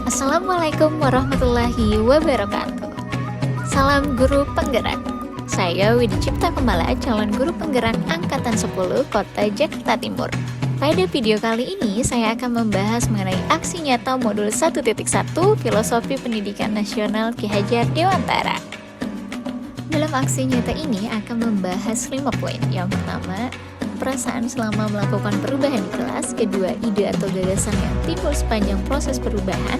Assalamualaikum warahmatullahi wabarakatuh. Salam guru penggerak. Saya Widi Cipta Kemala, calon guru penggerak Angkatan 10 Kota Jakarta Timur. Pada video kali ini, saya akan membahas mengenai aksi nyata modul 1.1 Filosofi Pendidikan Nasional Ki Hajar Dewantara. Dalam aksi nyata ini akan membahas 5 poin. Yang pertama, perasaan selama melakukan perubahan di kelas. Kedua, ide atau gagasan yang timbul sepanjang proses perubahan.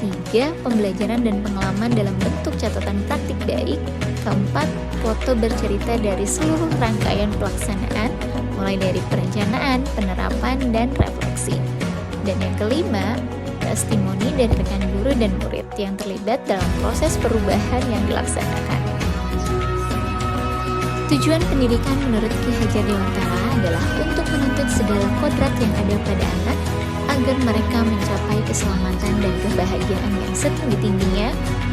Tiga, pembelajaran dan pengalaman dalam bentuk catatan praktik baik. Keempat, foto bercerita dari seluruh rangkaian pelaksanaan, mulai dari perencanaan, penerapan, dan refleksi. Dan yang kelima, testimoni dari rekan guru dan murid yang terlibat dalam proses perubahan yang dilaksanakan. Tujuan pendidikan menurut Ki Hajar Dewantara adalah untuk menuntut segala kodrat yang ada pada anak agar mereka mencapai keselamatan dan kebahagiaan yang setinggi-tingginya,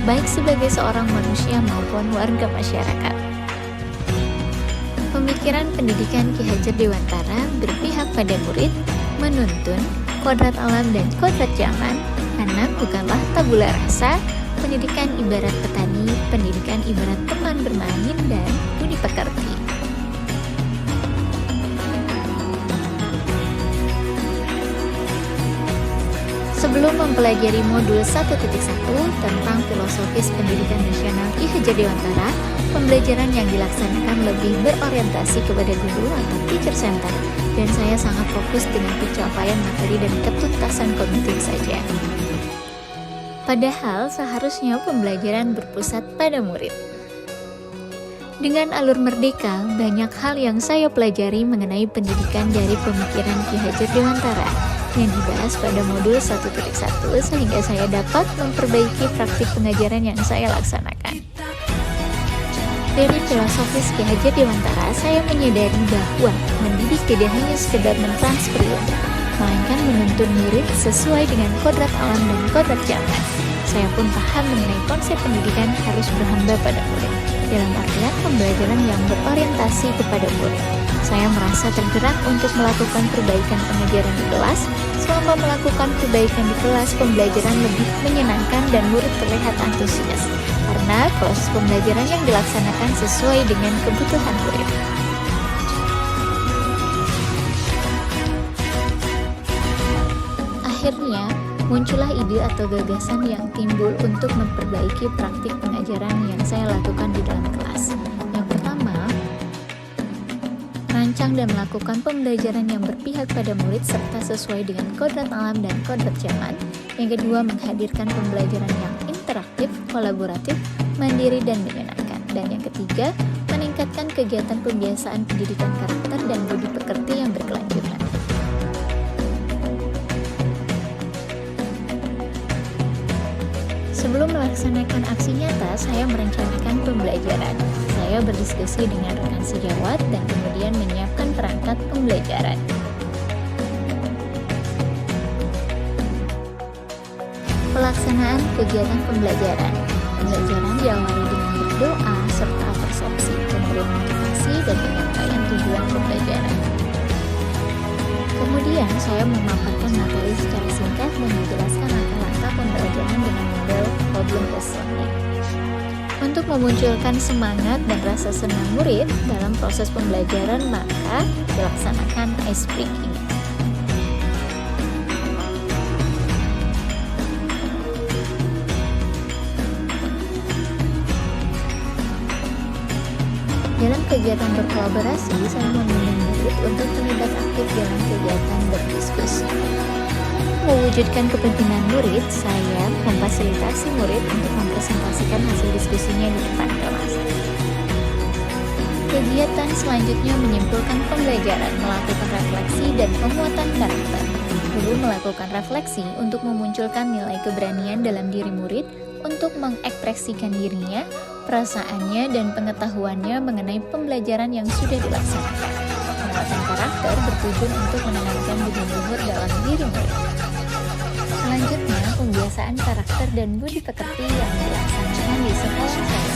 baik sebagai seorang manusia maupun warga masyarakat. Pemikiran pendidikan Ki Hajar Dewantara berpihak pada murid, menuntun kodrat alam dan kodrat zaman. Anak bukanlah tabula rasa. Pendidikan ibarat petani, pendidikan ibarat teman bermain, dan budi pekerti. Sebelum mempelajari modul 1.1 tentang filosofis pendidikan nasional Ki Hajar Dewantara, pembelajaran yang dilaksanakan lebih berorientasi kepada guru atau teacher center, dan saya sangat fokus dengan pencapaian materi dan ketuntasan kognitif saja. Padahal seharusnya pembelajaran berpusat pada murid. Dengan alur merdeka, banyak hal yang saya pelajari mengenai pendidikan dari pemikiran Ki Hajar Dewantara yang dibahas pada modul 1.1 sehingga saya dapat memperbaiki praktik pengajaran yang saya laksanakan. Dari filosofis Ki Hajar Dewantara, saya menyadari bahwa mendidik tidak hanya sekedar mentransfer ilmu, melainkan menuntun murid sesuai dengan kodrat alam dan kodrat zaman. Saya pun paham mengenai konsep pendidikan harus berhamba pada murid, dalam artian pembelajaran yang berorientasi kepada murid. Saya merasa tergerak untuk melakukan perbaikan pengajaran di kelas. Selama melakukan perbaikan di kelas, pembelajaran lebih menyenangkan dan murid terlihat antusias, karena proses pembelajaran yang dilaksanakan sesuai dengan kebutuhan murid. Akhirnya, muncullah ide atau gagasan yang timbul untuk memperbaiki praktik pengajaran yang saya lakukan di dalam kelas. Yang pertama, merancang dan melakukan pembelajaran yang berpihak pada murid serta sesuai dengan kodrat alam dan kodrat zaman. Yang kedua, menghadirkan pembelajaran yang interaktif, kolaboratif, mandiri, dan menyenangkan. Dan yang ketiga, meningkatkan kegiatan pembiasaan pendidikan karakter dan budi pekerti yang berkelanjutan. Sebelum melaksanakan aksi nyata, saya merencanakan pembelajaran. Saya berdiskusi dengan rekan sejawat dan kemudian menyiapkan perangkat pembelajaran. Pelaksanaan kegiatan pembelajaran. Pembelajaran diawali dengan berdoa serta persepsi, kemudian motivasi dan penyampaian tujuan pembelajaran. Kemudian saya memaparkan materi secara singkat dan menjelaskan langkah-langkah pembelajaran dengan model problem solving. Untuk memunculkan semangat dan rasa senang murid dalam proses pembelajaran, maka dilaksanakan ice breaking. Dalam kegiatan berkolaborasi, saya mengundang murid untuk terlibat aktif dalam kegiatan berdiskusi. Mewujudkan kepentingan murid, saya memfasilitasi murid untuk mempresentasikan hasil diskusinya di depan kelas. Kegiatan selanjutnya menyimpulkan pembelajaran, melakukan refleksi dan penguatan karakter. Guru melakukan refleksi untuk memunculkan nilai keberanian dalam diri murid untuk mengekspresikan dirinya, perasaannya, dan pengetahuannya mengenai pembelajaran yang sudah dilaksanakan. Penguatan karakter bertujuan untuk menanamkan budi luhur dalam diri murid. Selanjutnya, pembiasaan karakter dan budi pekerti yang dilaksanakan di sekolah saya.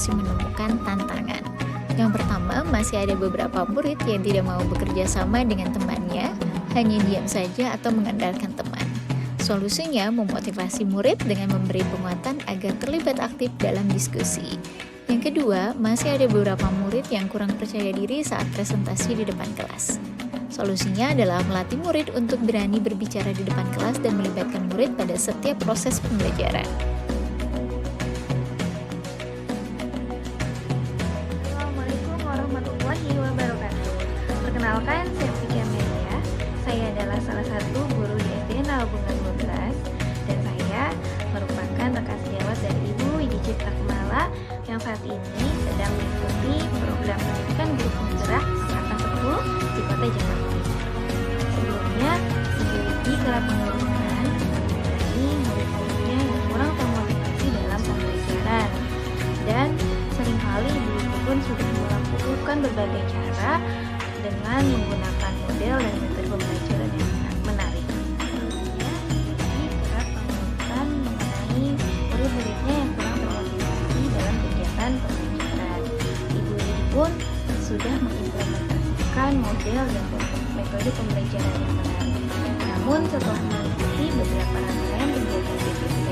masih menemukan tantangan. Yang pertama, masih ada beberapa murid yang tidak mau bekerja sama dengan temannya, hanya diam saja atau mengandalkan teman. Solusinya memotivasi murid dengan memberi penguatan agar terlibat aktif dalam diskusi. Yang kedua, masih ada beberapa murid yang kurang percaya diri saat presentasi di depan kelas. Solusinya adalah melatih murid untuk berani berbicara di depan kelas dan melibatkan murid pada setiap proses pembelajaran. Assalamualaikum warahmatullahi wabarakatuh. Perkenalkan, saya Fika Melia. Saya adalah salah satu guru di SD Nalbungan 12 dan saya merupakan rekan sejawat dari Ibu Widi Cipta Kemala yang saat ini sedang mengikuti program pendidikan guru penggerak angkatan 10 di Kota Jakarta. Sebelumnya, Ibu Widi kerap mengeluhkan mengenai murid-muridnya yang kurang termotivasi dalam pembelajaran, dan seringkali Ibu Widi pun sudah melakukan berbagai cara dengan menggunakan model dan metode pembelajaran yang menarik. Sebelumnya, Ibu Widi kerap mengeluhkan mengenai murid-muridnya yang kurang termotivasi dalam kegiatan pembelajaran. Ibu Widi pun sudah mengimplementasikan model dan metode pembelajaran yang menarik. Namun setelah mengikuti beberapa rangkaian kegiatan PPT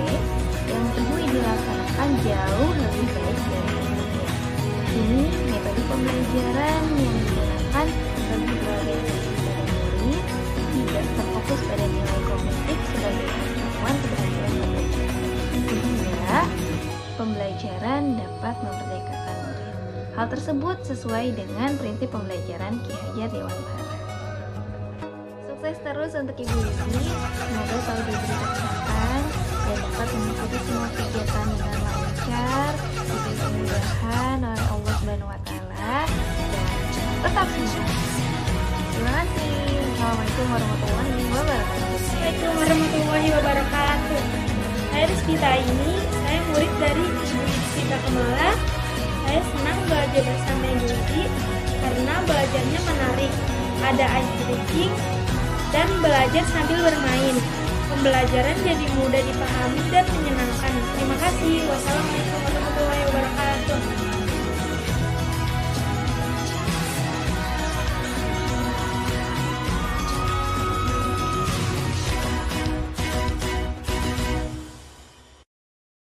yang Ibu Widi laksanakan jauh lebih baik dari sebelumnya. Kini metode pembelajaran yang digunakan lebih berorientasi pada murid, tidak terfokus pada nilai kognitif sebagai kemampuan keberhasilan pembelajaran, sehingga pembelajaran dapat memerdekakan murid. Hal tersebut sesuai dengan prinsip pembelajaran Ki Hajar Dewantara. Sukses terus untuk Ibu Widi, semoga selalu diberi kesehatan dan dapat mengikuti semua kegiatan dengan lancar, diberi kemudahan oleh Allah Subhanahu wa Ta'ala, dan tetap semangat. Terima kasih. Assalamualaikum warahmatullahi wabarakatuh. Assalamualaikum warahmatullahi wabarakatuh. Saya Rizkita ini, saya murid dari Ibu Rizkita Kemala. Saya senang belajar bersama Ibu Widi karena belajarnya menarik, ada ice breaking, dan belajar sambil bermain. Pembelajaran jadi mudah dipahami dan menyenangkan. Terima kasih. Wassalamualaikum warahmatullahi wabarakatuh.